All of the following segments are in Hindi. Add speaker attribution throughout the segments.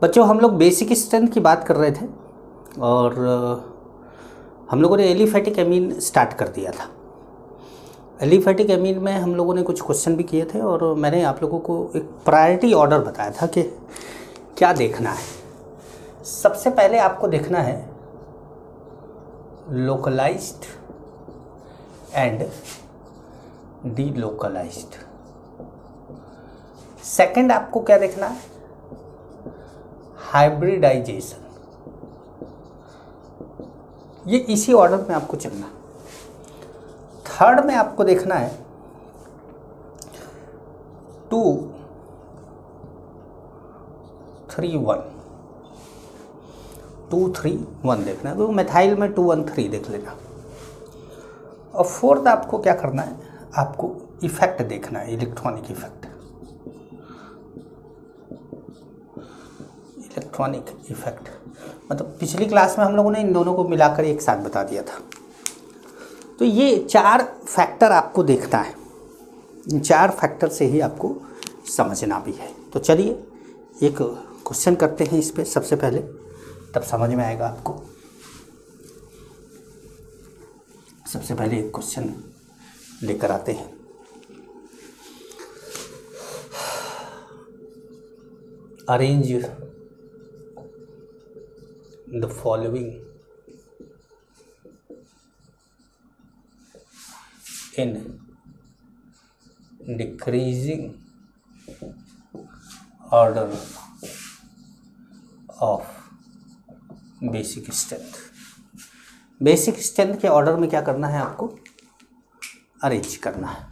Speaker 1: बच्चों हम लोग बेसिक स्ट्रेंथ की बात कर रहे थे और हम लोगों ने एलिफैटिक एमीन स्टार्ट कर दिया था। एलिफैटिक एमीन में हम लोगों ने कुछ क्वेश्चन भी किए थे और मैंने आप लोगों को एक प्रायोरिटी ऑर्डर बताया था कि क्या देखना है। सबसे पहले आपको देखना है लोकलाइज्ड एंड डीलोकलाइज्ड। सेकंड आपको क्या देखना है, हाइब्रिडाइजेशन। ये इसी ऑर्डर में आपको चलना। थर्ड में आपको देखना है 2, 3, 1। 2, 3, 1 देखना है, तो मेथाइल में 2, 1, 3 देख लेना। और फोर्थ आपको क्या करना है, आपको इफेक्ट देखना है, इलेक्ट्रॉनिक इफेक्ट। इलेक्ट्रॉनिक इफेक्ट मतलब पिछली क्लास में हम लोगों ने इन दोनों को मिलाकर एक साथ बता दिया था। तो ये 4 फैक्टर आपको देखना है, इन 4 फैक्टर से ही आपको समझना भी है। तो चलिए एक क्वेश्चन करते हैं इस पे सबसे पहले, तब समझ में आएगा आपको। सबसे पहले एक क्वेश्चन लेकर आते हैं। Arrange the following in decreasing order of basic strength. Basic strength के ऑर्डर में क्या करना है, आपको अरेंज करना है।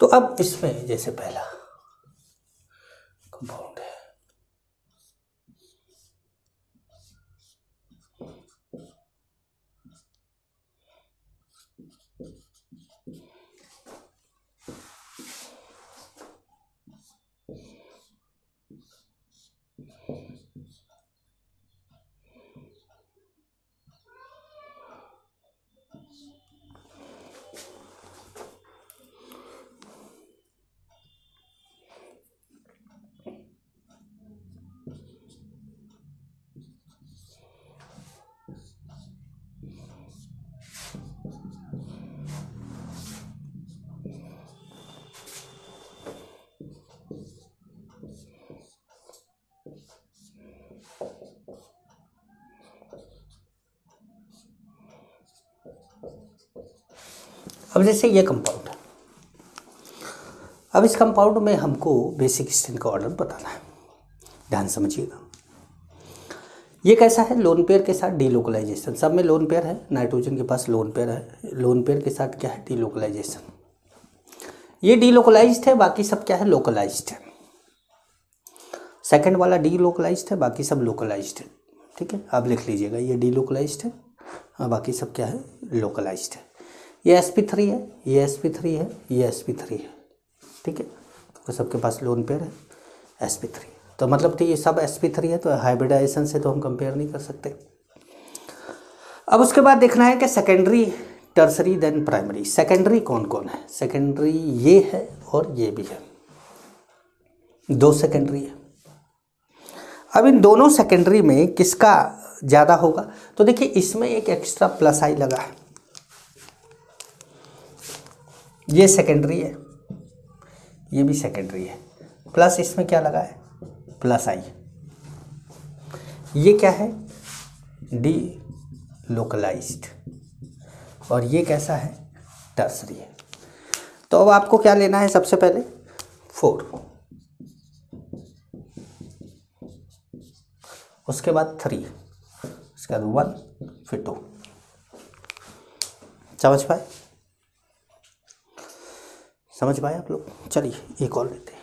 Speaker 1: तो अब इसमें जैसे पहला कंपाउंड है, अब जैसे ये कंपाउंड है। अब इस कंपाउंड में हमको बेसिक स्ट्रेंथ का ऑर्डर बताना है, ध्यान समझिएगा। ये कैसा है, लोन पेयर के साथ डीलोकलाइजेशन। सब में लोन पेयर है, नाइट्रोजन के पास लोन पेयर है, लोन पेयर के साथ क्या है, डीलोकलाइजेशन। ये डीलोकलाइज्ड है, बाकी सब क्या है, लोकलाइज्ड है। सेकंड वाला डीलोकलाइज्ड है, बाकी सब लोकलाइज्ड है। ठीक है, आप लिख लीजिएगा, ये डीलोकलाइज्ड है और बाकी सब क्या है, लोकलाइज्ड है। ये sp3 है, ये sp3 है, ये sp3 है। ठीक है, तो सबके पास लोन पेयर है sp3। तो मतलब तो ये सब sp3 है, तो हाइब्रिडाइजेशन से तो हम कंपेयर नहीं कर सकते। अब उसके बाद देखना है कि secondary, tertiary, then primary. Secondary कौन कौन है, सेकेंडरी ये है और ये भी है, 2 सेकेंडरी है। अब इन दोनों सेकेंडरी में किसका ज़्यादा होगा, तो देखिए इसमें एक एक्स्ट्रा प्लस आई लगा है, ये सेकेंडरी है, ये भी सेकेंडरी है, प्लस इसमें क्या लगा है, प्लस आई। ये क्या है, डी लोकलाइज्ड, और ये कैसा है, टर्सरी है। तो अब आपको क्या लेना है, सबसे पहले 4, उसके बाद 3, उसके बाद 1, फिर 2। समझ पाए, समझ पाए आप लोग। चलिए एक और लेते हैं।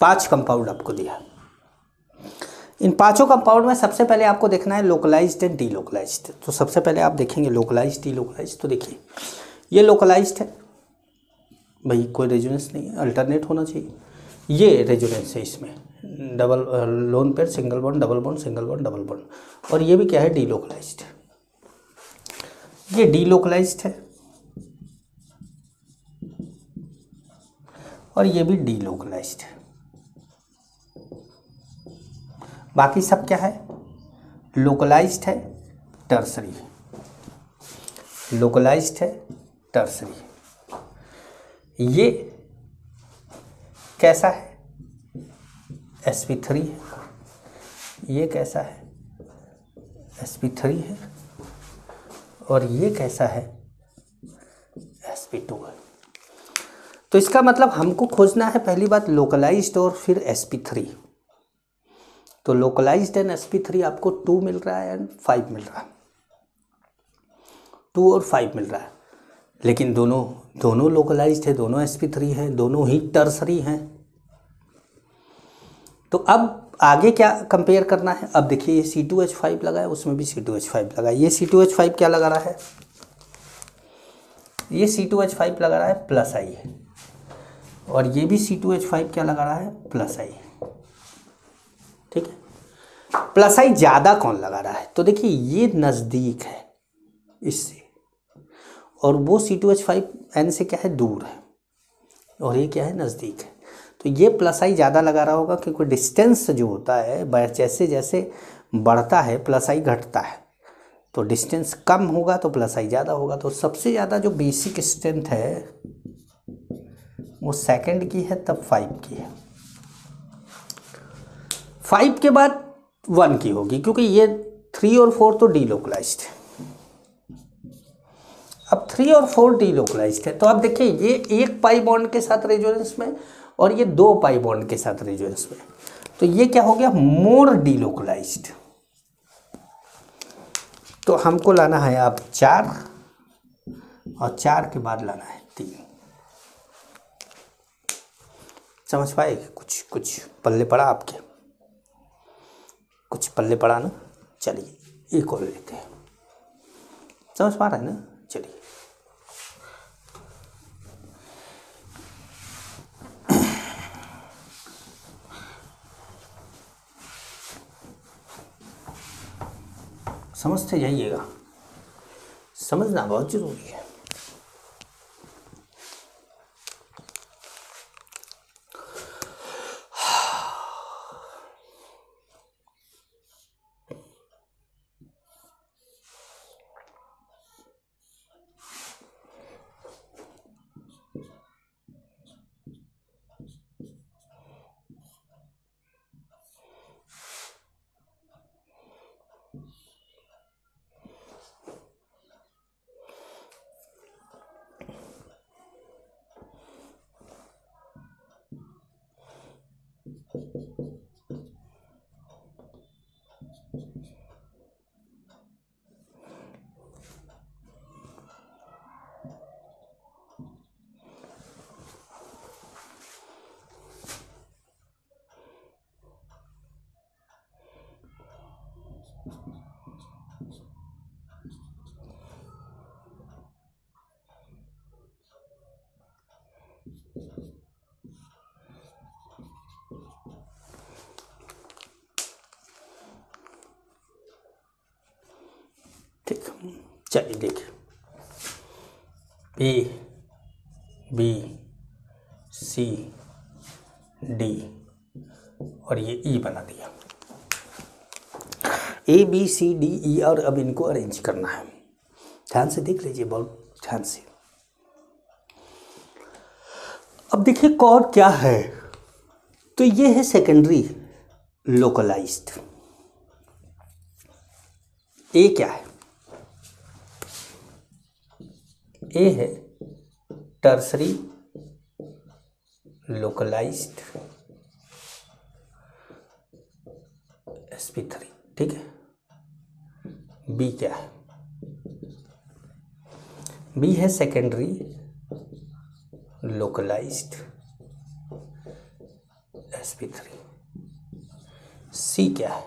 Speaker 1: 5 कंपाउंड आपको दिया। इन पांचों कंपाउंड में सबसे पहले आपको देखना है लोकलाइज्ड एंड डीलोकलाइज्ड। तो सबसे पहले आप देखेंगे लोकलाइज्ड डीलोकलाइज्ड। तो देखिए ये लोकलाइज्ड है भाई, कोई रेजोनेंस नहीं है, अल्टरनेट होना चाहिए। ये रेजोनेंस है, इसमें double lone pair, single bond, double bond, single bond, double bond. और ये भी क्या है, डीलोकलाइज्ड। ये डीलोकलाइज्ड है और ये भी डीलोकलाइज्ड है। बाकी सब क्या है, लोकलाइज्ड है, टर्सरी है, लोकलाइज्ड है, टर्सरी है। ये कैसा है, sp3 है, ये कैसा है, sp3 है, और ये कैसा है, sp2 है। तो इसका मतलब हमको खोजना है पहली बात लोकलाइज्ड और फिर sp3। तो लोकलाइज्ड एंड sp3 आपको 2 मिल रहा है एंड 5 मिल रहा है, 2 और 5 मिल रहा है। लेकिन दोनों लोकलाइज्ड है, दोनों sp3 है, दोनों ही टर्सरी हैं। तो अब आगे क्या कंपेयर करना है, अब देखिए ये C2H5 लगा है, उसमें भी C2H5 लगा है। ये C2H5 क्या लगा रहा है, ये C2H5 लगा रहा है प्लस आई है, और ये भी C2H5 क्या लगा रहा है, प्लस आई। ठीक है, प्लस आई ज़्यादा कौन लगा रहा है, तो देखिए ये नज़दीक है इससे, और वो C2H5N से क्या है, दूर है, और ये क्या है, नज़दीक है। तो ये प्लस आई ज़्यादा लगा रहा होगा, क्योंकि डिस्टेंस जो होता है जैसे जैसे बढ़ता है प्लस आई घटता है। तो डिस्टेंस कम होगा तो प्लस आई ज़्यादा होगा। तो सबसे ज़्यादा जो बेसिक स्ट्रेंथ है वो सेकंड की है, तब 5 की है। 5 के बाद 1 की होगी, क्योंकि ये 3 और 4 तो डीलोकलाइज्ड है। अब 3 और 4 डीलोकलाइज्ड है, तो अब देखिए ये 1 पाई बॉन्ड के साथ रेजोनेंस में और ये 2 पाई बॉन्ड के साथ रेजोनेंस में। तो ये क्या हो गया, मोर डीलोकलाइज्ड। तो हमको लाना है अब 4, और 4 के बाद लाना है 3। समझ पाए, कुछ पल्ले पड़ा आपके, कुछ पल्ले पड़ा ना। चलिए एक और लेते हैं, समझ पा रहे हैं ना। चलिए समझते जाइएगा, समझना बहुत जरूरी है। ठीक, चलिए देखिए A B C D और ये E बना दिया, A B C D E, और अब इनको अरेंज करना है। ध्यान से देख लीजिए, बहुत ध्यान से। अब देखिए कौन क्या है, तो ये है सेकेंडरी लोकलाइज्ड। ए क्या है, ए है टर्सरी लोकलाइज्ड sp3। ठीक है, बी क्या है, बी है सेकेंडरी लोकलाइज्ड sp3। सी क्या है?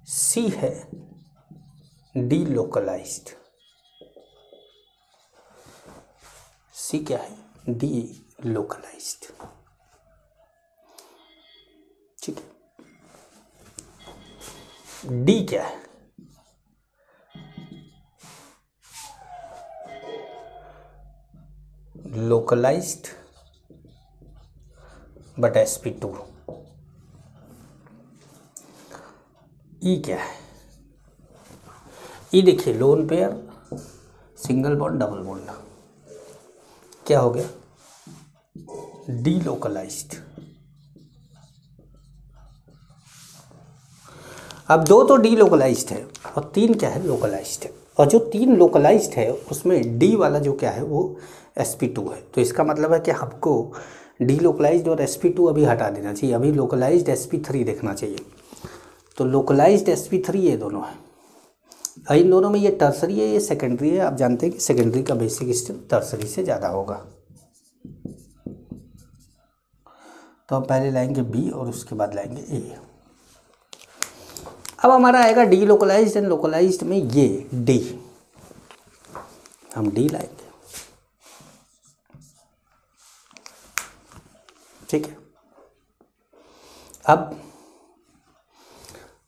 Speaker 1: सी है डीलोकलाइज्ड। सी क्या है? डीलोकलाइज्ड। ठीक है। डी क्या है? Localised but sp2। ई क्या है? ई देखिए lone pair, single bond, double bond, क्या हो गया? डीलोकलाइज्ड। अब दो तो डीलोकलाइज्ड है और तीन क्या है? लोकलाइज्ड है। और जो तीन लोकलाइज्ड है उसमें डी वाला जो क्या है वो sp2 है। तो इसका मतलब है कि आपको डीलोकलाइज्ड और sp2 अभी हटा देना चाहिए, अभी लोकलाइज्ड sp3 देखना चाहिए। तो लोकलाइज्ड sp3 ये दोनों है। इन दोनों में ये टर्सरी है, ये सेकेंडरी है। आप जानते हैं कि सेकेंडरी का बेसिक स्ट्रेंथ टर्सरी से ज़्यादा होगा। तो हम पहले लाएंगे बी और उसके बाद लाएंगे ए। अब हमारा आएगा डी लोकलाइज्ड एंड लोकलाइज्ड में ये डी, हम डी लाएंगे। ठीक है। अब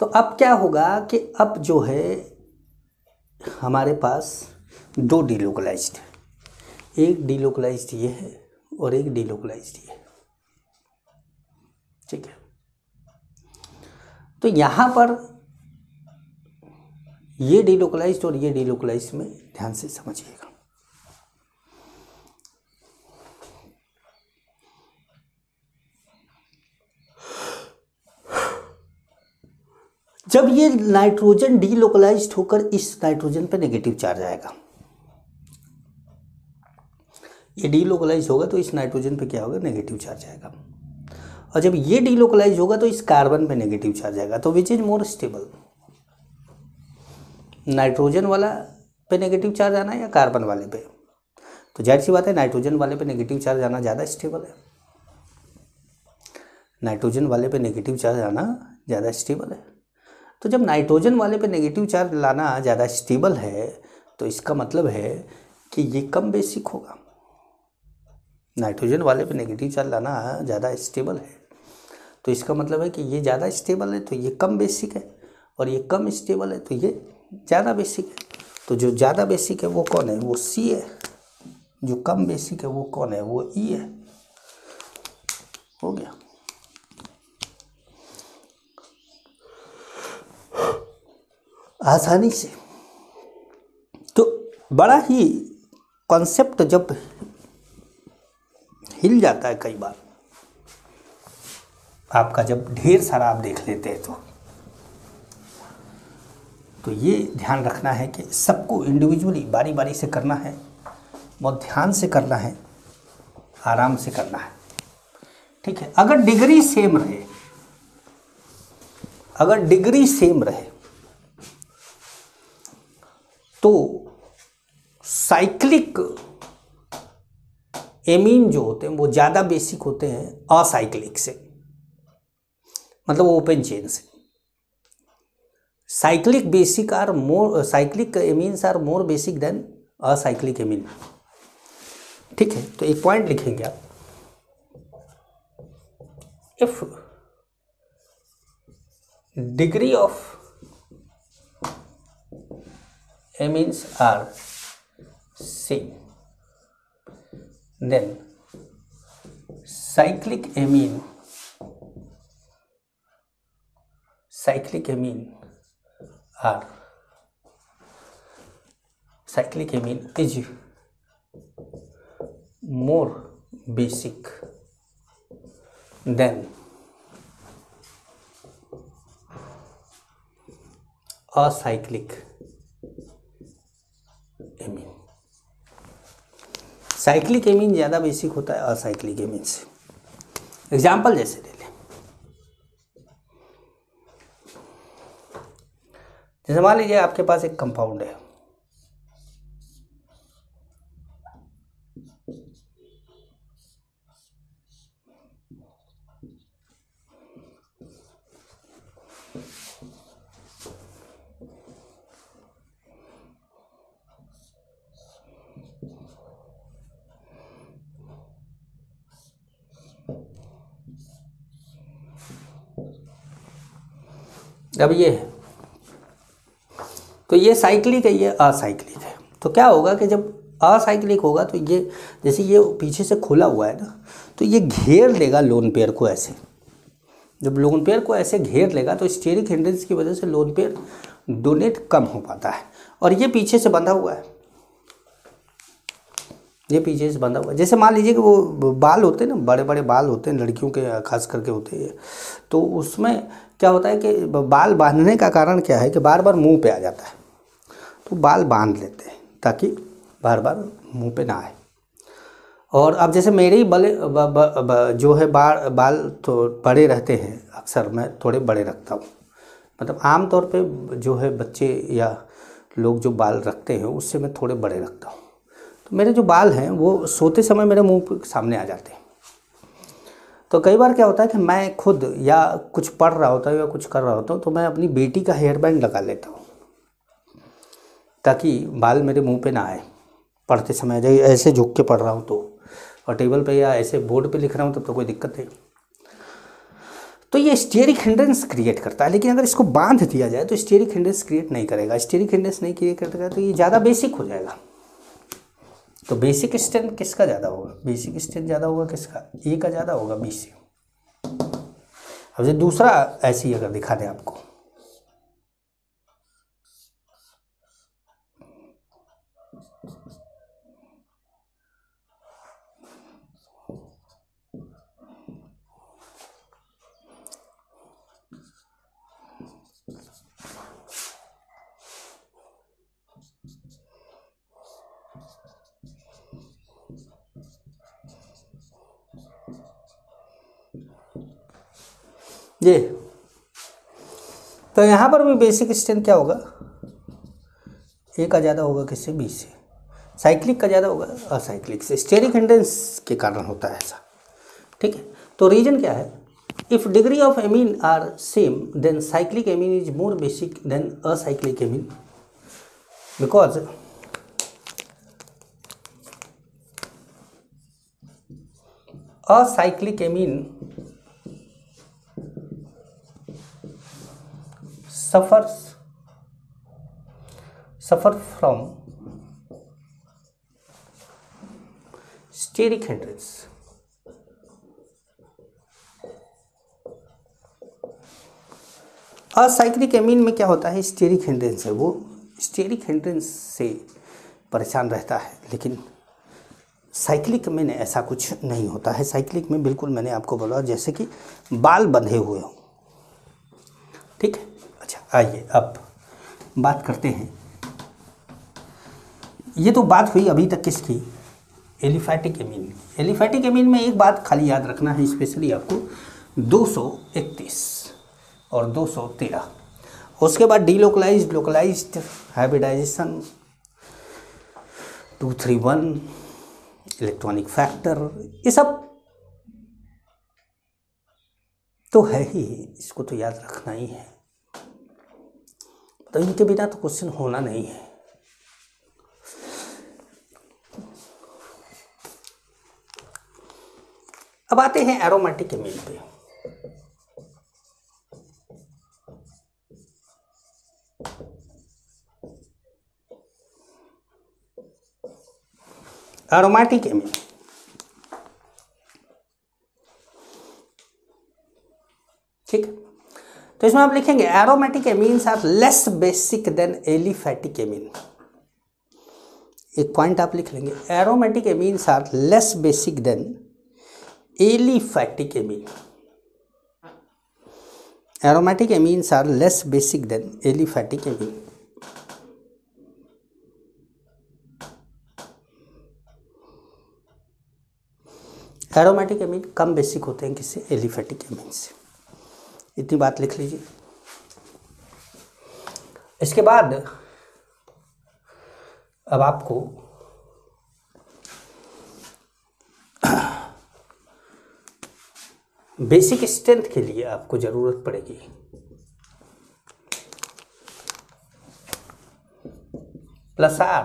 Speaker 1: तो अब क्या होगा कि अब जो है हमारे पास दो डीलोकलाइज्ड है, एक डीलोकलाइज्ड ये है और एक डीलोकलाइज्ड ये है। ठीक है। तो यहां पर ये डीलोकलाइज्ड और ये डीलोकलाइज्ड में ध्यान से समझिएगा। जब ये नाइट्रोजन डीलोकलाइज्ड होकर इस नाइट्रोजन पे नेगेटिव चार्ज आएगा, ये डीलोकलाइज होगा तो इस नाइट्रोजन पे क्या होगा? नेगेटिव चार्ज आएगा। और जब ये डीलोकलाइज होगा तो इस कार्बन पे नेगेटिव चार्ज आएगा। तो which is more stable? Nitrogen वाला पे नेगेटिव चार्ज आना या कार्बन वाले पे? तो जाहिर सी बात है नाइट्रोजन वाले पे नेगेटिव चार्ज आना ज़्यादा स्टेबल है। नाइट्रोजन वाले पे नेगेटिव चार्ज आना ज़्यादा स्टेबल है। तो जब नाइट्रोजन वाले पे नेगेटिव चार्ज लाना ज़्यादा स्टेबल है तो इसका मतलब है कि ये कम बेसिक होगा। नाइट्रोजन वाले पे नेगेटिव चार्ज लाना ज़्यादा स्टेबल है तो इसका मतलब है कि ये ज़्यादा स्टेबल है तो ये कम बेसिक है, और ये कम स्टेबल है तो ये ज़्यादा बेसिक है। तो जो ज़्यादा बेसिक है वो कौन है? वो सी है। जो कम बेसिक है वो कौन है? वो ई है। हो गया। आसानी से। तो बड़ा ही कॉन्सेप्ट जब हिल जाता है कई बार, आपका जब ढेर सारा आप देख लेते हैं तो ये ध्यान रखना है कि सबको इंडिविजुअली बारी बारी से करना है, बहुत ध्यान से करना है, आराम से करना है। ठीक है। अगर डिग्री सेम रहे, अगर डिग्री सेम रहे तो साइक्लिक एमीन जो होते हैं वो ज़्यादा बेसिक होते हैं असाइक्लिक से, मतलब ओपन चेन से। Cyclic basic are more, cyclic amines are more basic than acyclic amine. ठीक है। तो एक पॉइंट लिखेंगे आप, if degree of amines are same, then cyclic amine is more basic than acyclic amine. Cyclic amine ज़्यादा बेसिक होता है असाइक्लिक एमीन से। एग्जाम्पल जैसे ले लें, जैसे मान लीजिए आपके पास एक कंपाउंड है, अब ये है, तो ये साइक्लिक है, ये असाइक्लिक है। तो क्या होगा कि जब असाइक्लिक होगा तो ये जैसे ये पीछे से खुला हुआ है ना, तो ये घेर लेगा लोन पेयर को ऐसे। जब लोन पेयर को ऐसे घेर लेगा तो स्टीयरिक हिंड्रेंस की वजह से लोन पेयर डोनेट कम हो पाता है। और ये पीछे से बंधा हुआ है, ये पीछे से बंधा हुआ है। जैसे मान लीजिए कि वो बाल होते हैं ना, बड़े बड़े बाल होते हैं लड़कियों के खास करके होते हैं, तो उसमें क्या होता है कि बाल बांधने का कारण क्या है कि बार बार मुंह पे आ जाता है, तो बाल बांध लेते हैं ताकि बार बार मुंह पे ना आए। और अब जैसे मेरे ही जो है बाल तो बड़े रहते हैं, अक्सर मैं थोड़े बड़े रखता हूँ, मतलब आम तौर पे जो है बच्चे या लोग जो बाल रखते हैं उससे मैं थोड़े बड़े रखता हूँ। तो मेरे जो बाल हैं वो सोते समय मेरे मुंह के सामने आ जाते हैं। तो कई बार क्या होता है कि मैं खुद या कुछ पढ़ रहा होता हूँ या कुछ कर रहा होता हूँ, तो मैं अपनी बेटी का हेयर बैंड लगा लेता हूँ ताकि बाल मेरे मुंह पे ना आए पढ़ते समय। जब ऐसे झुक के पढ़ रहा हूँ तो, और टेबल पे या ऐसे बोर्ड पे लिख रहा हूँ तब तो कोई दिक्कत नहीं। तो ये स्टीयरिक हिंड्रेंस क्रिएट करता है। लेकिन अगर इसको बांध दिया जाए तो स्टीयरिक हिंड्रेंस क्रिएट नहीं करेगा। स्टीयरिक हिंड्रेंस नहीं क्रिएट करेगा तो ये ज़्यादा बेसिक हो जाएगा। तो बेसिक स्ट्रेंथ किसका ज़्यादा होगा? बेसिक स्ट्रेंथ ज़्यादा होगा किसका? ए का ज़्यादा होगा बी से। अब जो दूसरा ऐसे ही अगर दिखा दें आपको, ये तो यहाँ पर भी बेसिक स्ट्रेंथ क्या होगा? ए का ज़्यादा होगा किससे? बी से। साइक्लिक का ज़्यादा होगा असाइक्लिक से। स्टीयरिक हिंड्रेंस के कारण होता है ऐसा, ठीक है। तो रीजन क्या है? If degree of amine are same then cyclic amine is more basic than acyclic amine, because acyclic amine suffer from steric hindrance. Acyclic amine में क्या होता है? स्टेरिक हिंड्रेंस है, वो स्टेरिक हिंड्रेंस से परेशान रहता है। लेकिन साइक्लिक में ऐसा कुछ नहीं होता है। साइक्लिक में बिल्कुल मैंने आपको बोला जैसे कि बाल बंधे हुए हों, ठीक है। अच्छा, आइए अब बात करते हैं। ये तो बात हुई अभी तक किसकी? Aliphatic amine. एलिफैटिक एमीन में एक बात खाली याद रखना है स्पेशली आपको, 231 और 213। उसके बाद delocalised, localised, hybridisation, 231, electronic factor, ये सब तो है ही, इसको तो याद रखना ही है। तो इनके बिना तो क्वेश्चन होना नहीं है। अब आते हैं एरोमेटिक एमीन पे। एरोमेटिक एमीन, ठीक है। तो इसमें आप लिखेंगे aromatic amines are less basic than aliphatic amine. एक पॉइंट आप लिख लेंगे, aromatic amines are less basic than aliphatic amine. Aromatic amines are less basic than aliphatic amine. Aromatic amine कम बेसिक होते हैं किससे? एलिफैटिक एमीन से। इतनी बात लिख लीजिए। इसके बाद अब आपको बेसिक स्ट्रेंथ के लिए आपको जरूरत पड़ेगी plus R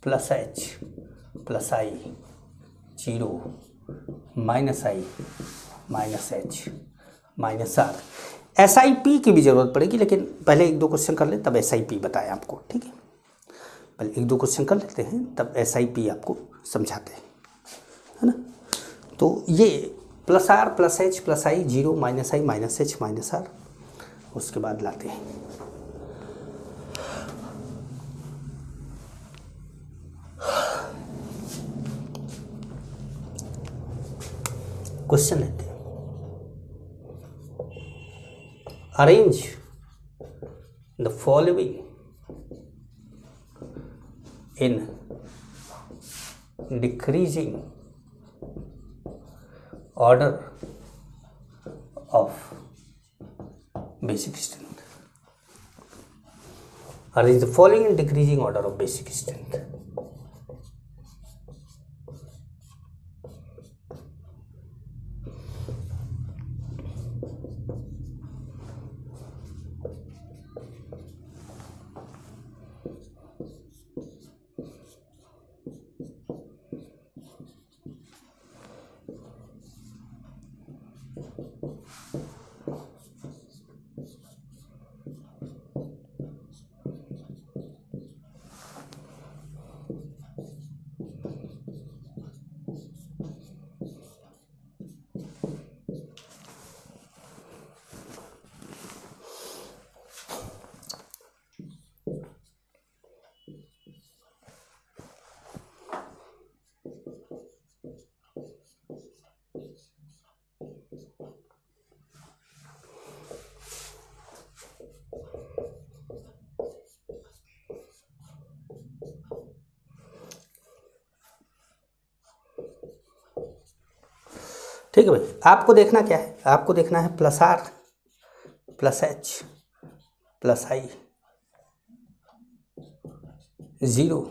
Speaker 1: plus H plus I 0 minus I minus H minus R. SIP की भी ज़रूरत पड़ेगी, लेकिन पहले 1-2 क्वेश्चन कर ले तब SIP बताएं आपको, ठीक है। पहले 1-2 क्वेश्चन कर लेते हैं तब SIP आपको समझाते हैं, है ना। तो ये +R +H +I 0 -I -H -R, उसके बाद लाते हैं क्वेश्चन लेते हैं। Arrange the following in decreasing order of basic strength. Arrange the following in decreasing order of basic strength. ठीक है भाई, आपको देखना क्या है, आपको देखना है +R +H +I 0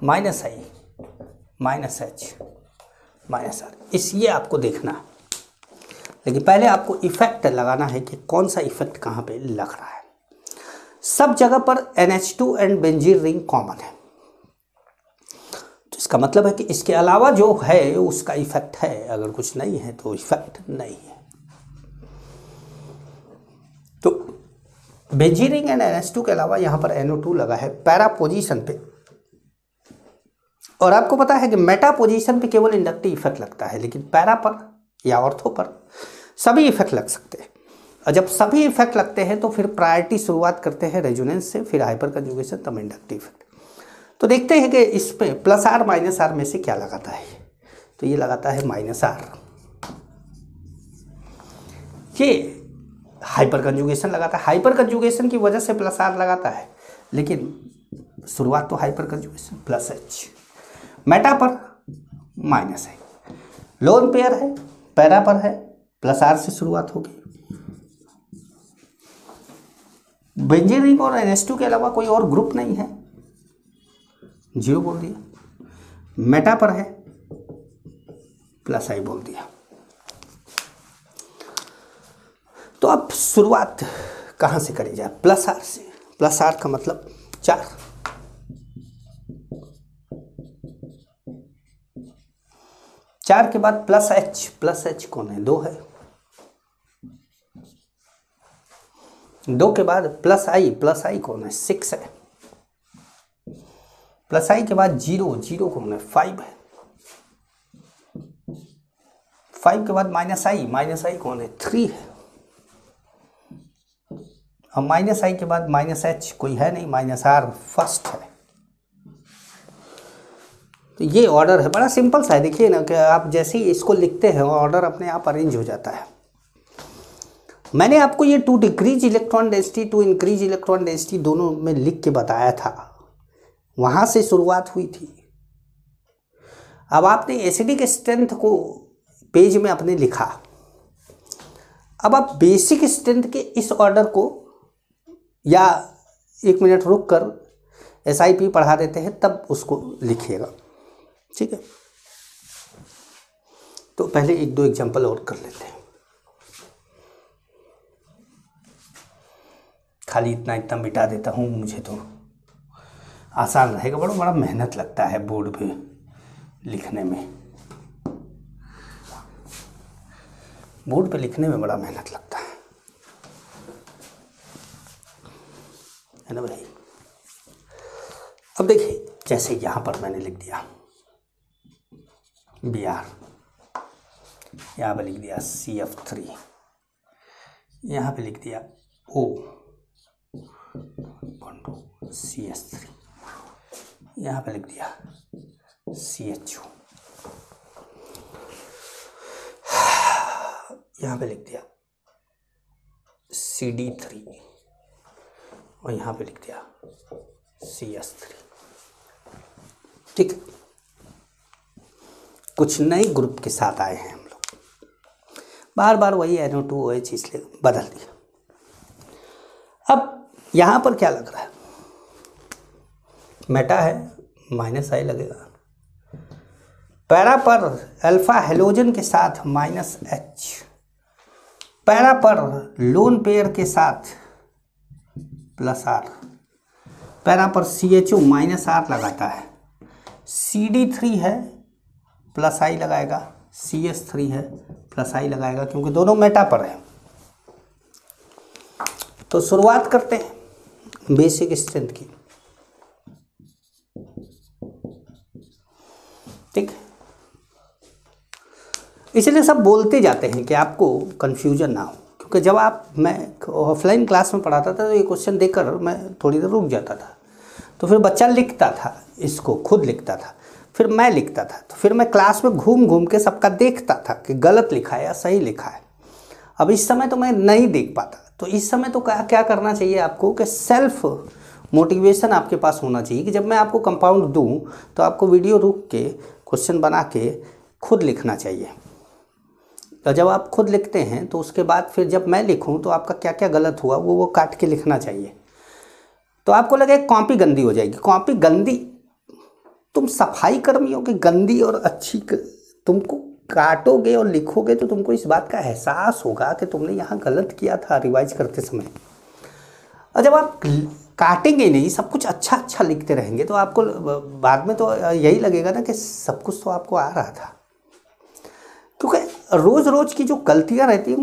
Speaker 1: -I -H -R, इस ये आपको देखना है। लेकिन पहले आपको इफेक्ट लगाना है कि कौन सा इफेक्ट कहाँ पे लग रहा है। सब जगह पर NH2 and benzene ring common है, तो इसका मतलब है कि इसके अलावा जो है उसका इफेक्ट है, अगर कुछ नहीं है तो इफेक्ट नहीं है। तो बेंजीन रिंग एंड NH2 के अलावा यहाँ पर NO2 लगा है पैरा पोजीशन पे, और आपको पता है कि मेटा पोजीशन पे केवल इंडक्टिव इफेक्ट लगता है, लेकिन पैरा पर या ऑर्थो पर सभी इफेक्ट लग सकते हैं। और जब सभी इफेक्ट लगते हैं तो फिर प्रायोरिटी शुरुआत करते हैं रेजोनेंस से, फिर हाइपर कंजुगेशन, तब इंडक्टिव इफेक्ट। तो देखते हैं कि इस पे +R -R में से क्या लगाता है। तो ये लगाता है -R, ये हाइपर कंजुगेशन लगाता है। हाइपर कंजुगेशन की वजह से +R लगाता है, लेकिन शुरुआत तो हाइपर कंजुगेशन +H। मेटा पर -I, लोन पेयर है, पैरा पर है, +R से शुरुआत होगी। बेंजीन रिंग और NH2 के अलावा कोई और ग्रुप नहीं है, 0 बोल दिया। मेटा पर है, +I बोल दिया। तो अब शुरुआत कहाँ से करी जाए? +R से। +R का मतलब 4, चार के बाद +H, +H कौन है? 2 है। 2 के बाद +I कौन है? 6 है। +I के बाद 0 कौन है? 5 है। 5 के बाद -I कौन है? 3 है। और -I के बाद -H कोई है नहीं, -R फर्स्ट है। तो ये ऑर्डर है, बड़ा सिंपल सा है। देखिए ना कि आप जैसे ही इसको लिखते हैं ऑर्डर अपने आप अरेंज हो जाता है। मैंने आपको ये 2 decrease electron density 2 increase electron density दोनों में लिख के बताया था, वहाँ से शुरुआत हुई थी। अब आपने एसिडिक स्ट्रेंथ को पेज में अपने लिखा, अब आप बेसिक स्ट्रेंथ के इस ऑर्डर को, या 1 मिनट रुक कर SIP पढ़ा देते हैं तब उसको लिखिएगा, ठीक है। तो पहले 1-2 एग्जाम्पल और कर लेते हैं, खाली इतना मिटा देता हूँ, मुझे तो आसान रहेगा। बड़ा मेहनत लगता है बोर्ड पे लिखने में, बोर्ड पे लिखने में बड़ा मेहनत लगता है। है ना भाई। अब देखिए जैसे यहाँ पर मैंने लिख दिया Br, यहाँ पे लिख दिया CF3, यहाँ पे लिख दिया O CS3, यहाँ पे लिख दिया CHO, यहाँ पे लिख दिया CD3 और यहाँ पे लिख दिया CS3। ठीक, कुछ नए ग्रुप के साथ आए हैं हम लोग, बार बार वही NO2OH इसलिए बदल दिया। अब यहाँ पर क्या लग रहा है, मेटा है, -I लगेगा। पैरा पर अल्फा हेलोजन के साथ -H, पैरा पर लोन पेयर के साथ +R, पैरा पर CHO -R लगाता है, CD3 है +I लगाएगा, CS3 है +I लगाएगा, क्योंकि दोनों मेटा पर है। तो शुरुआत करते हैं बेसिक स्ट्रेंथ की। ठीक, इसलिए सब बोलते जाते हैं कि आपको कंफ्यूजन ना हो, क्योंकि जब मैं ऑफलाइन क्लास में पढ़ाता था तो ये क्वेश्चन देखकर मैं थोड़ी देर रुक जाता था, तो फिर बच्चा लिखता था, इसको खुद लिखता था, फिर मैं लिखता था, तो फिर मैं क्लास में घूम घूम के सबका देखता था कि गलत लिखा है या सही लिखा है। अब इस समय तो मैं नहीं देख पाता, तो इस समय तो क्या करना चाहिए आपको कि सेल्फ मोटिवेशन आपके पास होना चाहिए कि जब मैं आपको कंपाउंड दूं तो आपको वीडियो रुक के क्वेश्चन बना के खुद लिखना चाहिए। तो जब आप खुद लिखते हैं तो उसके बाद फिर जब मैं लिखूं तो आपका क्या क्या गलत हुआ वो काट के लिखना चाहिए। तो आपको लगे कॉपी गंदी हो जाएगी, कॉपी गंदी, तुम सफाई कर्मियों की गंदी और अच्छी तुमको काटोगे और लिखोगे तो तुमको इस बात का एहसास होगा कि तुमने यहाँ गलत किया था रिवाइज करते समय। और जब आप काटेंगे नहीं, सब कुछ अच्छा अच्छा लिखते रहेंगे, तो आपको बाद में तो यही लगेगा ना कि सब कुछ तो आपको आ रहा था। क्योंकि रोज़ रोज़ की जो गलतियाँ रहती हैं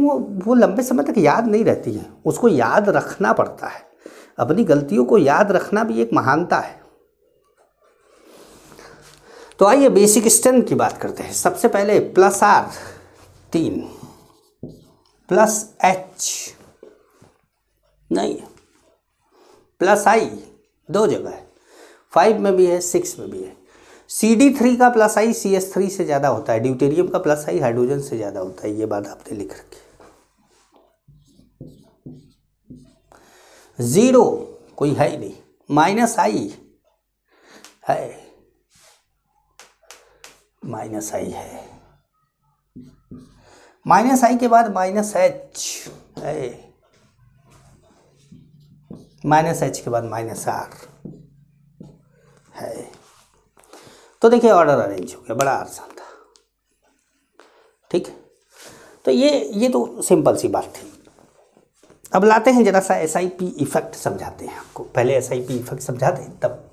Speaker 1: वो लंबे समय तक याद नहीं रहती हैं, उसको याद रखना पड़ता है। अपनी गलतियों को याद रखना भी एक महानता है। तो आइए बेसिक स्ट्रेंथ की बात करते हैं। सबसे पहले +R 3 +H नहीं, +I 2 जगह है, 5 में भी है 6 में भी है। CD3 का +I CS3 से ज़्यादा होता है, ड्यूटेरियम का +I हाइड्रोजन से ज़्यादा होता है, ये बात आपने लिख रखी। 0 कोई है ही नहीं, -I है, -I है, -I के बाद -H है, -H के बाद -R है। तो देखिए ऑर्डर अरेंज हो गया, बड़ा आसान था। ठीक, तो ये तो सिंपल सी बात थी। अब लाते हैं जरा सा SIP इफेक्ट समझाते हैं आपको। पहले SIP इफेक्ट समझा दें तब।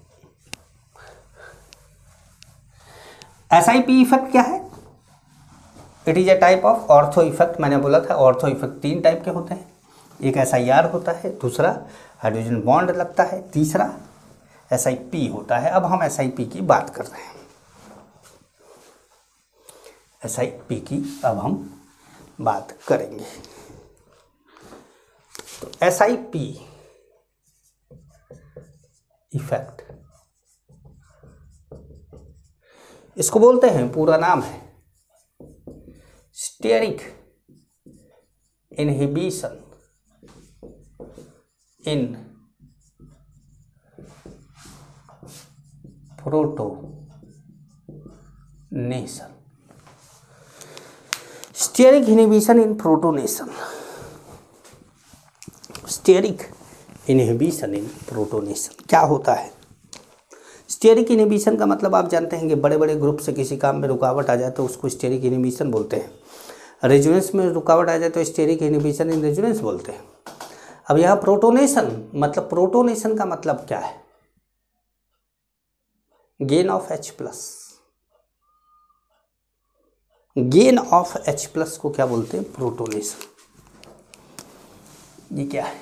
Speaker 1: SIP इफेक्ट क्या है? It is a type of ortho effect. मैंने बोला था ऑर्थो इफेक्ट 3 टाइप के होते हैं, एक SIR होता है, दूसरा हाइड्रोजन बॉन्ड लगता है, तीसरा SIP होता है। अब हम SIP की बात कर रहे हैं। SIP की अब हम बात करेंगे। तो SIP इफेक्ट, इसको बोलते हैं, पूरा नाम है स्टेरिक इनहिबिशन इन प्रोटोनेशन। स्टेरिक इनहिबिशन इन प्रोटोनेशन, स्टेरिक इनहिबिशन इन प्रोटोनेशन क्या होता है? स्टेरिक इनहिबिशन का मतलब आप जानते हैं कि बड़े बड़े ग्रुप से किसी काम में रुकावट आ जाए तो उसको स्टेरिक इनहिबिशन बोलते हैं। रेजोनेंस में रुकावट आ जाए तो स्टेरिक इनहिबिशन इन रेजोनेंस बोलते हैं। अब यहाँ प्रोटोनेशन, मतलब प्रोटोनेशन का मतलब क्या है? Gain of H+। Gain of H+ को क्या बोलते हैं? प्रोटोनेशन। ये क्या है?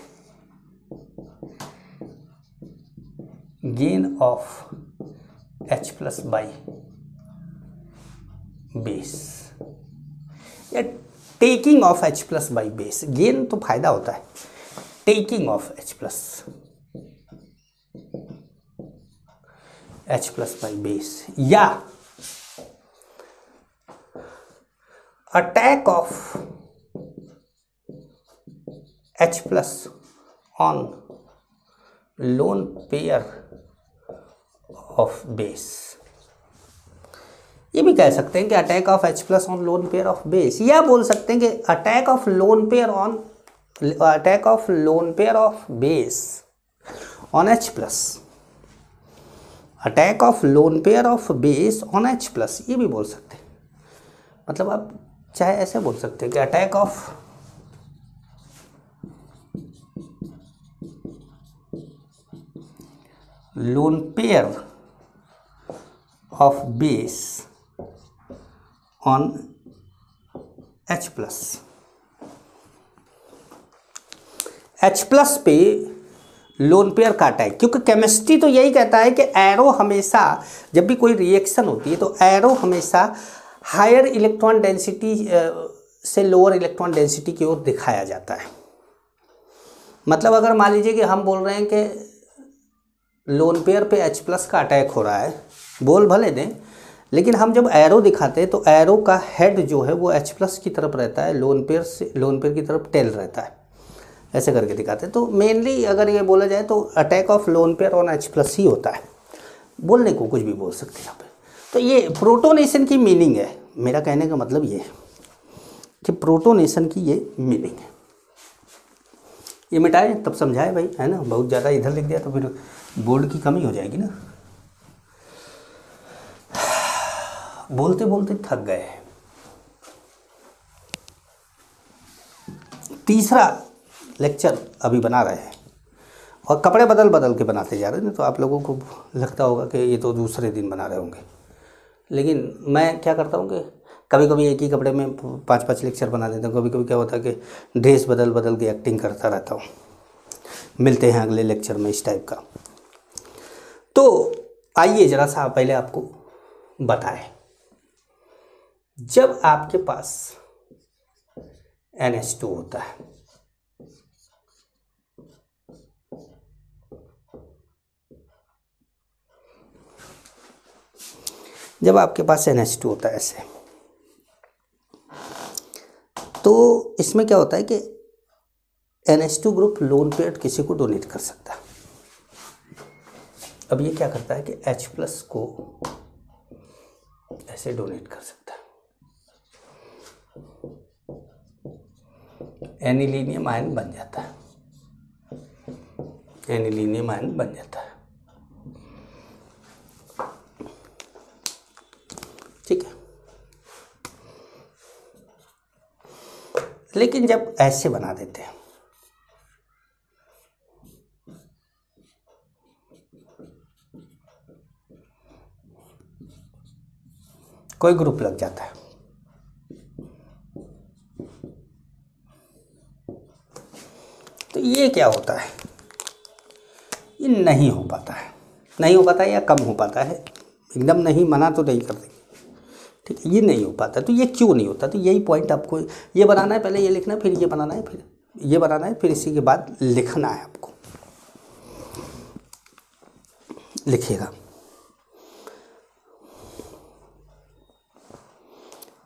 Speaker 1: Gain of H plus by base या taking off H plus by base. Gain तो फायदा होता है, taking off H plus by base या attack of H plus on lone pair of base. ये भी कह सकते हैं कि attack of H plus on lone pair of base, या बोल सकते हैं कि attack of lone pair of base on H plus, attack of lone pair of base on H plus, ये भी बोल सकते हैं। मतलब आप चाहे ऐसे बोल सकते हैं कि attack of lone pair of base on H plus. H plus पे लोन पेयर का अटैक, क्योंकि केमिस्ट्री तो यही कहता है कि एरो हमेशा, जब भी कोई रिएक्शन होती है तो एरो हमेशा हायर इलेक्ट्रॉन डेंसिटी से लोअर इलेक्ट्रॉन डेंसिटी की ओर दिखाया जाता है। मतलब अगर मान लीजिए कि हम बोल रहे हैं कि लोन पेयर पे H प्लस का अटैक हो रहा है, बोल भले दें, लेकिन हम जब एरो दिखाते हैं तो एरो का हेड जो है वो H प्लस की तरफ रहता है, लोन पेयर की तरफ टेल रहता है, ऐसे करके दिखाते हैं। तो मेनली अगर ये बोला जाए तो attack of lone pair on H plus ही होता है। बोलने को कुछ भी बोल सकते हैं यहाँ पे। तो ये प्रोटोनेशन की मीनिंग है, मेरा कहने का मतलब ये है कि प्रोटोनेशन की ये मीनिंग है। ये मिटाए तब समझाए भाई, है ना। बहुत ज़्यादा इधर लिख दिया तो फिर बोर्ड की कमी हो जाएगी ना। बोलते बोलते थक गए। तीसरा लेक्चर अभी बना रहे हैं और कपड़े बदल बदल के बनाते जा रहे हैं, तो आप लोगों को लगता होगा कि ये तो दूसरे दिन बना रहे होंगे, लेकिन मैं क्या करता हूँ कि कभी कभी एक ही कपड़े में 5-5 लेक्चर बना देता हूँ। कभी कभी क्या होता है कि ड्रेस बदल बदल के एक्टिंग करता रहता हूँ। मिलते हैं अगले लेक्चर में इस टाइप का। तो आइए ज़रा सा पहले आपको बताएं, जब आपके पास NH2 होता है, जब आपके पास NH2 होता है ऐसे, तो इसमें क्या होता है कि NH2 ग्रुप लोन पेयर किसी को डोनेट कर सकता है। अब ये क्या करता है कि H प्लस को ऐसे डोनेट कर सकता है, एनिलीनियम आयन बन जाता है, एनिलीनियम आयन बन जाता है। ठीक है। लेकिन जब ऐसे बना देते हैं, कोई ग्रुप लग जाता है, तो ये क्या होता है, ये नहीं हो पाता है, नहीं हो पाता है या कम हो पाता है। एकदम नहीं, मना तो नहीं कर देंगे, ठीक है। ये नहीं हो पाता, तो ये क्यों नहीं होता, तो यही पॉइंट आपको ये बनाना है। पहले ये लिखना है, फिर ये बनाना है, फिर ये बनाना है, फिर इसी के बाद लिखना है आपको। लिखिएगा,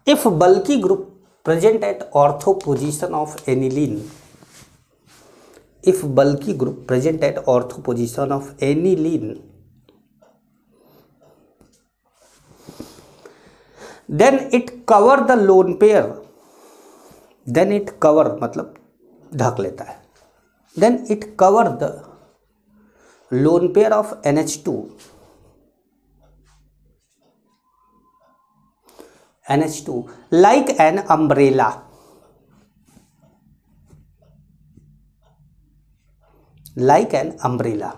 Speaker 1: if bulky group present at ortho position of aniline, if bulky group present at ortho position of aniline, then it cover the lone pair, then it cover मतलब ढक लेता है, then it cover the lone pair of NH2, NH2 like an umbrella, like an umbrella,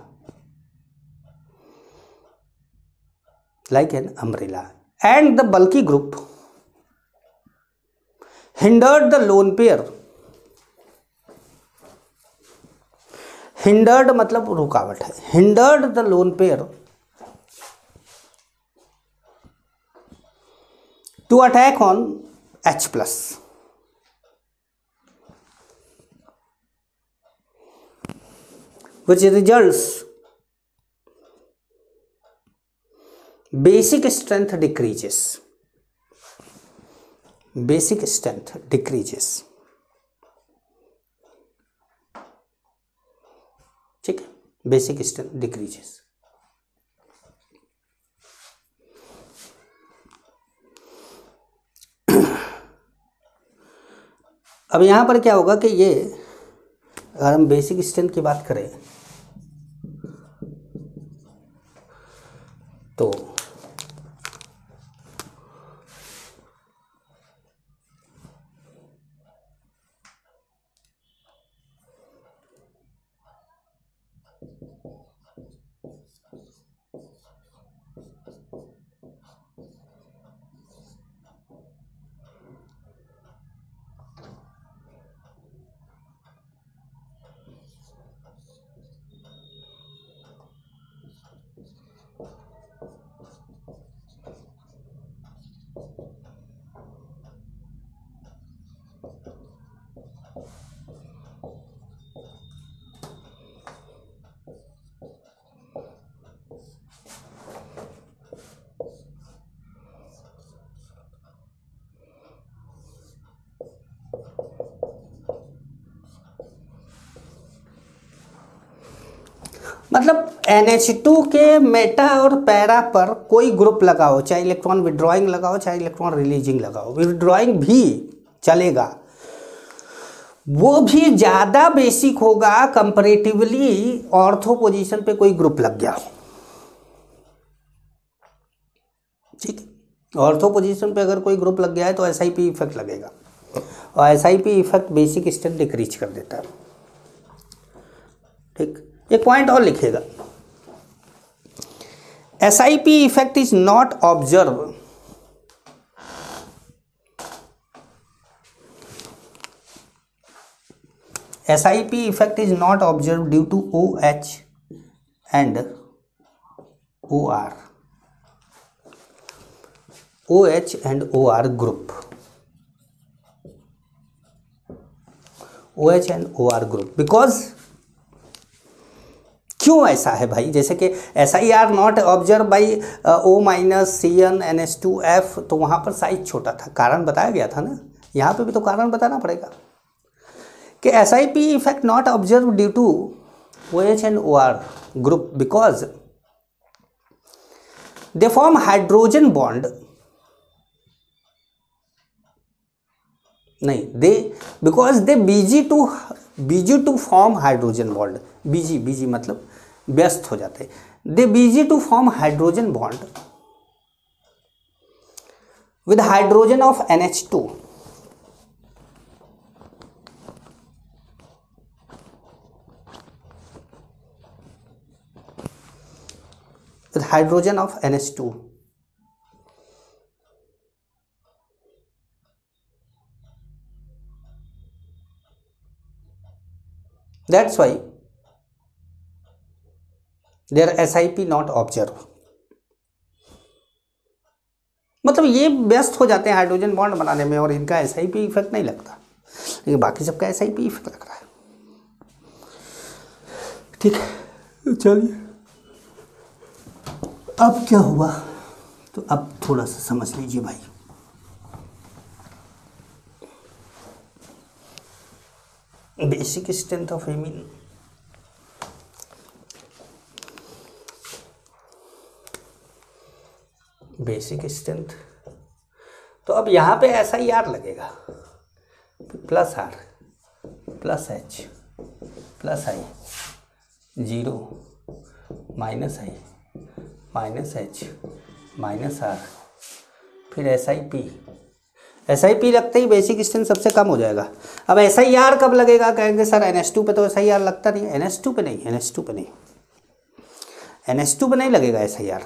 Speaker 1: like an umbrella, and the bulky group hindered the lone pair, hindered मतलब रुकावट है, hindered the lone pair to attack on H plus, which results basic strength decreases, basic strength decreases, ठीक है, बेसिक स्ट्रेंथ डिक्रीजेस। अब यहां पर क्या होगा कि ये अगर हम बेसिक स्ट्रेंथ की बात करें तो मतलब NH2 के मेटा और पैरा पर कोई ग्रुप लगाओ, चाहे इलेक्ट्रॉन विड्रॉइंग लगाओ चाहे इलेक्ट्रॉन रिलीजिंग लगाओ, विड्रॉइंग भी चलेगा, वो भी ज़्यादा बेसिक होगा कंपैरेटिवली ऑर्थो पोजीशन पे कोई ग्रुप लग गया हो, ठीक है। ऑर्थो पोजीशन पे अगर कोई ग्रुप लग गया है तो SIP इफेक्ट लगेगा, और SIP effect basic strength decrease कर देता है, ठीक। एक पॉइंट और लिखेगा, SIP effect is not observe SIP effect is not observed due to OH and OR, OH and OR group, OH and OR group, because क्यों ऐसा है भाई, जैसे कि SIR not observe by O minus CnNH2F, तो वहाँ पर साइज छोटा था, कारण बताया गया था ना, यहाँ पे भी तो कारण बताना पड़ेगा कि SIP effect not observe due to OH and OR group because they form hydrogen bond, नहीं they, because they busy to form hydrogen bond, busy मतलब व्यस्त हो जाते, they busy to form hydrogen bond with hydrogen of NH2, with hydrogen of NH2, that's why their SIP not observed, मतलब ये व्यस्त हो जाते हैं हाइड्रोजन बॉन्ड बनाने में और इनका SIP इफेक्ट नहीं लगता, लेकिन बाकी सबका SIP इफेक्ट लग रहा है, ठीक है। चलिए अब क्या हुआ, तो अब थोड़ा सा समझ लीजिए भाई, basic strength of amine, basic strength, तो अब यहाँ पे SIR लगेगा, plus R plus H plus I, 0 minus I minus H minus R, फिर SIP लगते ही बेसिक स्ट्रेंथ सबसे कम हो जाएगा। अब SIR कब लगेगा, कहेंगे सर NH2 पे तो SIR लगता नहीं, NH2 पे नहीं लगेगा SIR,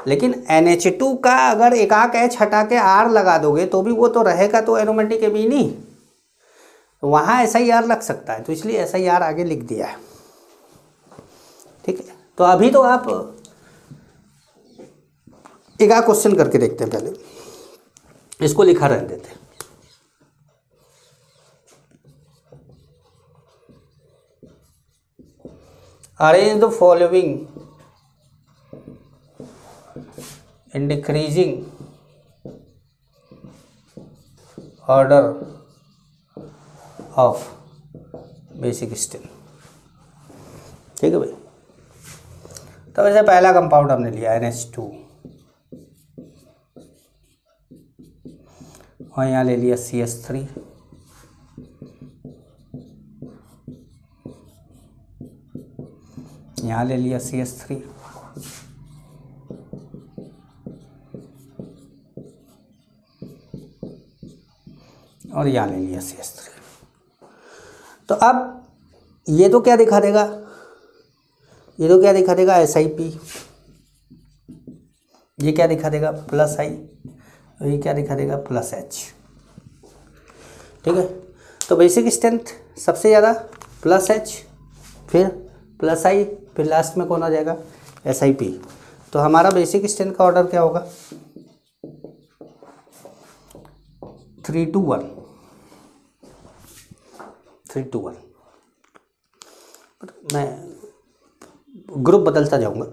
Speaker 1: लेकिन NH2 का अगर एकाक H हटा के R लगा दोगे तो भी वो तो रहेगा, तो एरोमेटिक एमीन ही, वहाँ SIR लग सकता है, तो इसलिए SIR आगे लिख दिया है, ठीक है, तो अभी तो आप एक आध क्वेश्चन करके देखते हैं, पहले इसको लिखा रहने देते हैं। Arrange the following in decreasing order of basic strength. ठीक है भाई, तो वैसे पहला कंपाउंड हमने लिया NH2 और यहाँ ले लिया CH3, यहाँ ले लिया CH3 और यहाँ ले लिया CH3। तो अब ये तो क्या दिखा देगा, ये तो क्या दिखा देगा SiP, ये क्या दिखा देगा +I, और ये क्या दिखा देगा +H। ठीक है, तो बेसिक स्ट्रेंथ सबसे ज़्यादा +H, फिर +I, फिर लास्ट में कौन आ जाएगा SiP। तो हमारा बेसिक स्ट्रेंथ का ऑर्डर क्या होगा 3 to 1, 3 to 1। मैं ग्रुप बदलता जाऊंगा,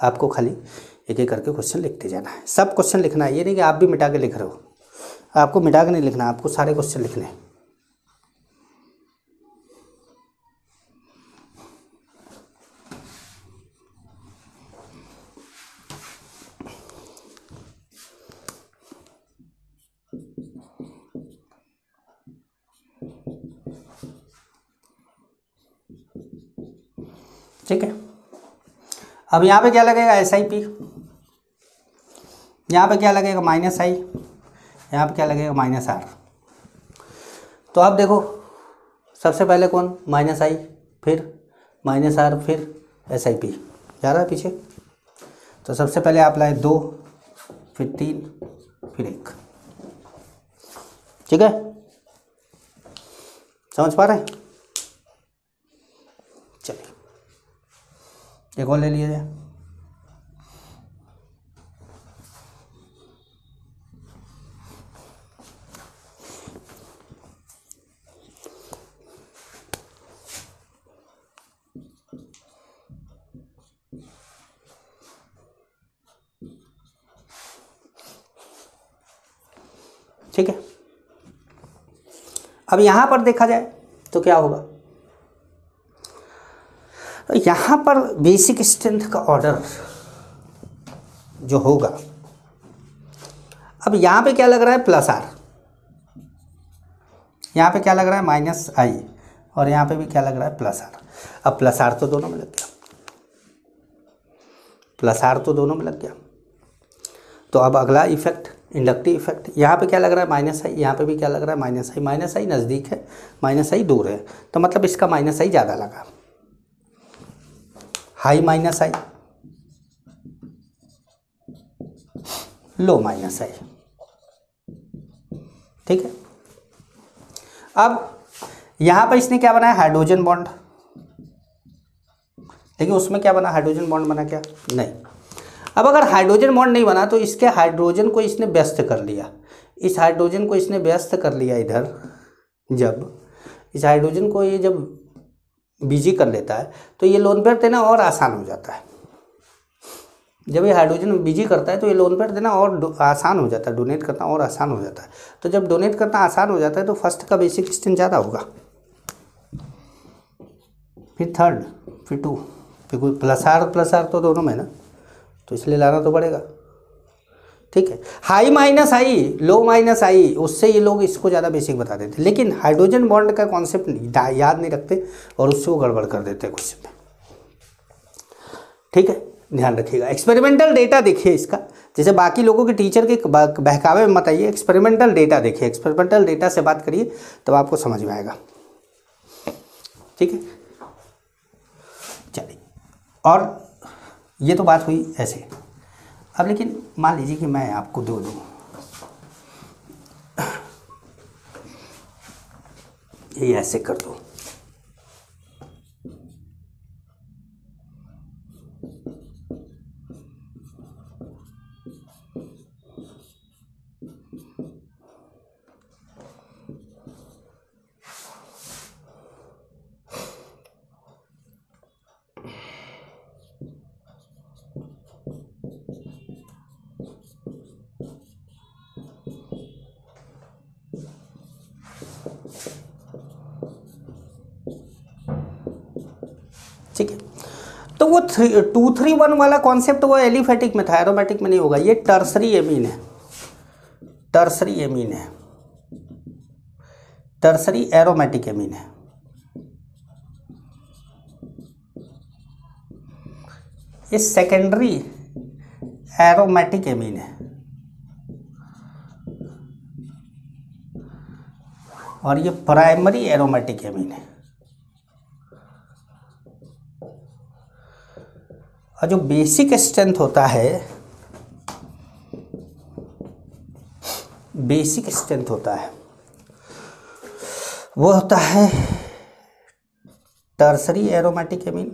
Speaker 1: आपको खाली एक एक करके क्वेश्चन लिखते जाना है। सब क्वेश्चन लिखना है, ये नहीं कि आप भी मिटा के लिख रहे हो, आपको मिटा के नहीं लिखना, आपको सारे क्वेश्चन लिखने हैं। ठीक है, अब यहाँ पे क्या लगेगा SiP, यहाँ पे क्या लगेगा -I, यहाँ पे क्या लगेगा -R। तो आप देखो सबसे पहले कौन -I, फिर -R, फिर SiP जा रहा है पीछे। तो सबसे पहले आप लाए 2, फिर 3, फिर 1। ठीक है, समझ पा रहे हैं? चलिए एक और ले लिया जाए। ठीक है, अब यहां पर देखा जाए तो क्या होगा, तो यहां पर बेसिक स्ट्रेंथ का ऑर्डर जो होगा, अब यहां पे क्या लग रहा है +R, यहां पे क्या लग रहा है -I, और यहां पे भी क्या लग रहा है +R। अब +R तो दोनों में लग गया, +R तो दोनों में लग गया। तो अब अगला इफेक्ट इंडक्टिव इफेक्ट, यहाँ पे क्या लग रहा है -I, यहाँ पे भी क्या लग रहा है -I नज़दीक है, -I दूर है, तो मतलब इसका -I ज़्यादा लगा, हाई -I, लो -I। ठीक है, अब यहाँ पर इसने क्या बनाया हाइड्रोजन बॉन्ड, लेकिन उसमें क्या बना हाइड्रोजन बॉन्ड बना क्या नहीं। अब अगर हाइड्रोजन बॉन्ड नहीं बना तो इसके हाइड्रोजन को इसने व्यस्त कर लिया, इस हाइड्रोजन को इसने व्यस्त कर लिया इधर, जब इस हाइड्रोजन को ये जब बिजी कर लेता है तो ये लोन पेयर देना और आसान हो जाता है। जब ये हाइड्रोजन बिजी करता है तो ये लोन पेयर देना और आसान हो जाता है, डोनेट करना और आसान हो जाता है। तो जब डोनेट करना आसान हो जाता है तो फर्स्ट का बेसिक स्ट्रेंथ ज़्यादा होगा, फिर थर्ड, फिर 2, फिर कोई +R तो दोनों में ना, तो इसलिए लाना तो पड़ेगा। ठीक है, हाई -I, लो -I, उससे ये लोग इसको ज़्यादा बेसिक बता देते, लेकिन हाइड्रोजन बॉन्ड का कॉन्सेप्ट याद नहीं रखते और उससे वो गड़बड़ कर देते हैं क्वेश्चन में। ठीक है, ध्यान रखिएगा। एक्सपेरिमेंटल डेटा देखिए इसका, जैसे बाकी लोगों के टीचर के बहकावे में मत आइए, एक्सपेरिमेंटल डेटा देखिए, एक्सपेरिमेंटल डेटा से बात करिए तब आपको समझ में आएगा। ठीक है, चलिए, और ये तो बात हुई ऐसे। अब लेकिन मान लीजिए कि मैं आपको दो दूँ, ये ऐसे कर दो, वो 2,3,1 वाला कॉन्सेप्ट वो एलिफेटिक में था, एरोमेटिक में नहीं होगा। ये टर्सरी एमीन है, टर्सरी एमीन है, टर्सरी एरोमेटिक एमीन है। ये सेकेंडरी एरोमेटिक एमीन है और ये प्राइमरी एरोमेटिक एमीन है। और जो बेसिक स्ट्रेंथ होता है, बेसिक स्ट्रेंथ होता है वो होता है टर्सरी एरोमेटिक एमीन,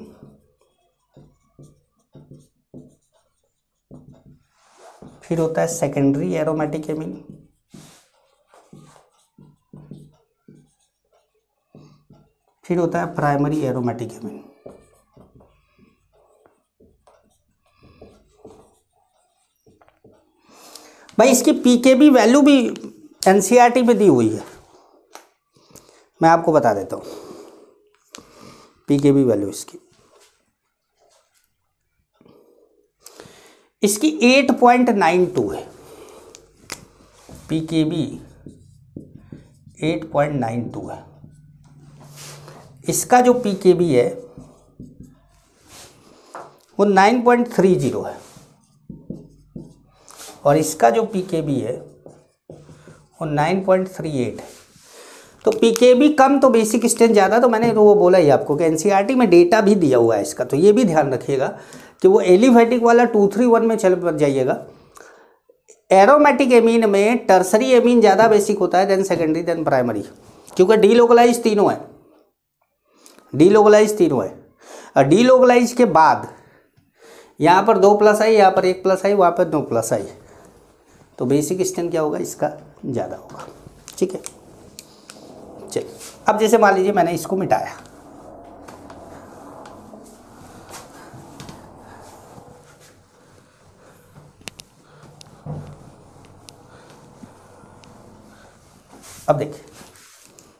Speaker 1: फिर होता है सेकेंडरी एरोमेटिक एमीन, फिर होता है प्राइमरी एरोमेटिक एमीन। भाई इसकी पीकेबी वैल्यू भी एनसीईआरटी में दी हुई है, मैं आपको बता देता हूँ पीकेबी वैल्यू इसकी। इसकी 8.92 है पीकेबी, 8.92 है। इसका जो पीकेबी है वो 9.30 है और इसका जो पीकेबी है वो 9.38 है। तो पीकेबी कम तो बेसिक स्ट्रेंथ ज़्यादा, तो मैंने तो वो बोला ही आपको कि एनसीईआरटी में डेटा भी दिया हुआ है इसका, तो ये भी ध्यान रखिएगा कि वो एलिफेटिक वाला 2,3,1 में चल जाइएगा। एरोमेटिक एमीन में टर्सरी एमीन ज़्यादा बेसिक होता है, देन सेकेंडरी, देन प्राइमरी, क्योंकि डीलोकलाइज तीनों है, डीलोकलाइज तीनों है। और डीलोकलाइज के बाद यहाँ पर 2+ आई, यहाँ पर 1+ आई, वहाँ पर 2+ आई, तो बेसिक स्ट्रेंथ क्या होगा इसका ज़्यादा होगा। ठीक है, चलिए अब जैसे मान लीजिए मैंने इसको मिटाया, अब देखिए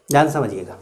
Speaker 1: ध्यान समझिएगा,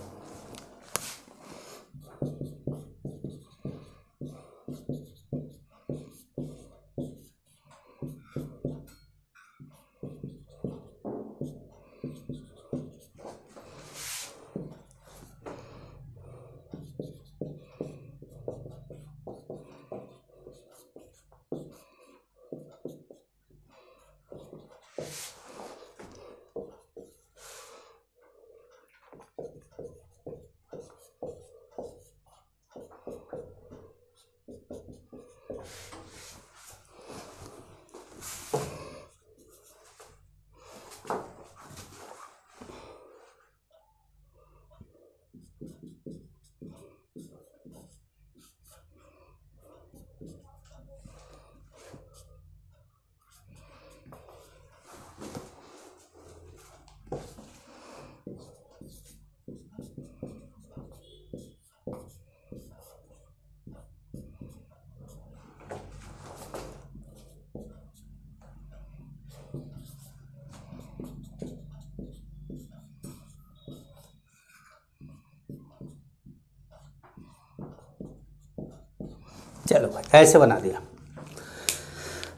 Speaker 1: चलो भाई ऐसे बना दिया।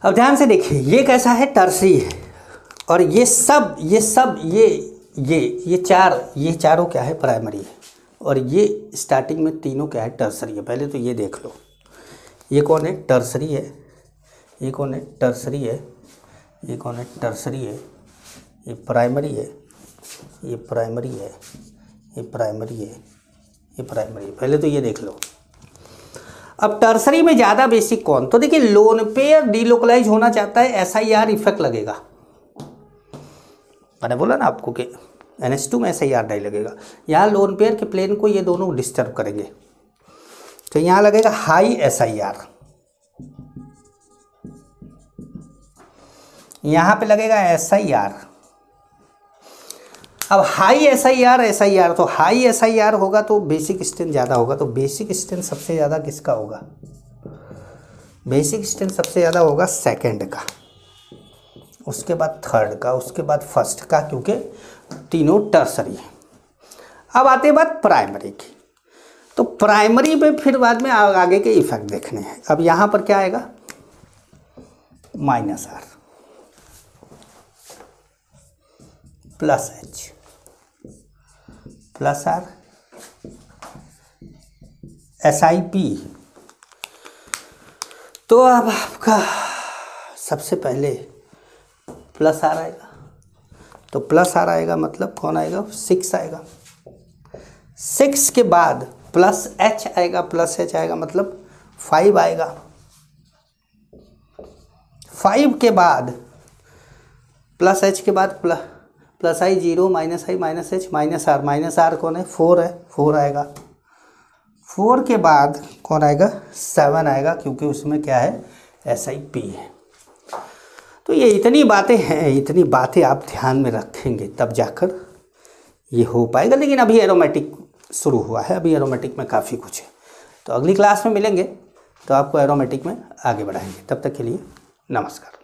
Speaker 1: अब ध्यान से देखिए, ये कैसा है, टर्सरी है, और ये चारों क्या है, प्राइमरी है, और ये स्टार्टिंग में तीनों क्या है, टर्सरी है। पहले तो ये देख लो, ये कौन है, टर्सरी है, ये कौन है, टर्सरी है, ये कौन है, टर्सरी है, ये प्राइमरी है, ये प्राइमरी है, ये प्राइमरी है, ये प्राइमरी है। पहले तो ये देख लो। अब टर्सरी में ज़्यादा बेसिक कौन, तो देखिए लोन पेयर डीलोकलाइज होना चाहता है, SIR इफेक्ट लगेगा। मैंने बोला ना आपको कि NH2 में SIR नहीं लगेगा, यहाँ लोन पेयर के प्लेन को ये दोनों डिस्टर्ब करेंगे, तो यहाँ लगेगा हाई SIR, यहाँ पे लगेगा SIR। अब हाई SIR तो हाई SIR होगा तो बेसिक स्ट्रेंथ ज़्यादा होगा, तो बेसिक स्ट्रेंथ सबसे ज़्यादा किसका होगा, बेसिक स्ट्रेंथ सबसे ज़्यादा होगा सेकंड का, उसके बाद थर्ड का, उसके बाद फर्स्ट का, क्योंकि तीनों टर्सरी है। अब आते बात प्राइमरी की, तो प्राइमरी में फिर बाद में आगे के इफेक्ट देखने हैं। अब यहाँ पर क्या आएगा, minus R plus H plus R SiP। तो अब आपका सबसे पहले प्लस आर आएगा, तो प्लस आर आएगा मतलब कौन आएगा, 6 आएगा। 6 के बाद प्लस एच आएगा, प्लस एच आएगा मतलब 5 आएगा। 5 के बाद प्लस एच के बाद plus I 0 minus I minus H minus R कौन है, 4 है, 4 आएगा। 4 के बाद कौन आएगा, 7 आएगा, क्योंकि उसमें क्या है, SiP है। तो ये इतनी बातें हैं, इतनी बातें आप ध्यान में रखेंगे तब जाकर ये हो पाएगा। लेकिन अभी एरोमेटिक शुरू हुआ है, अभी एरोमेटिक में काफ़ी कुछ है। तो अगली क्लास में मिलेंगे तो आपको एरोमेटिक में आगे बढ़ाएंगे। तब तक के लिए नमस्कार।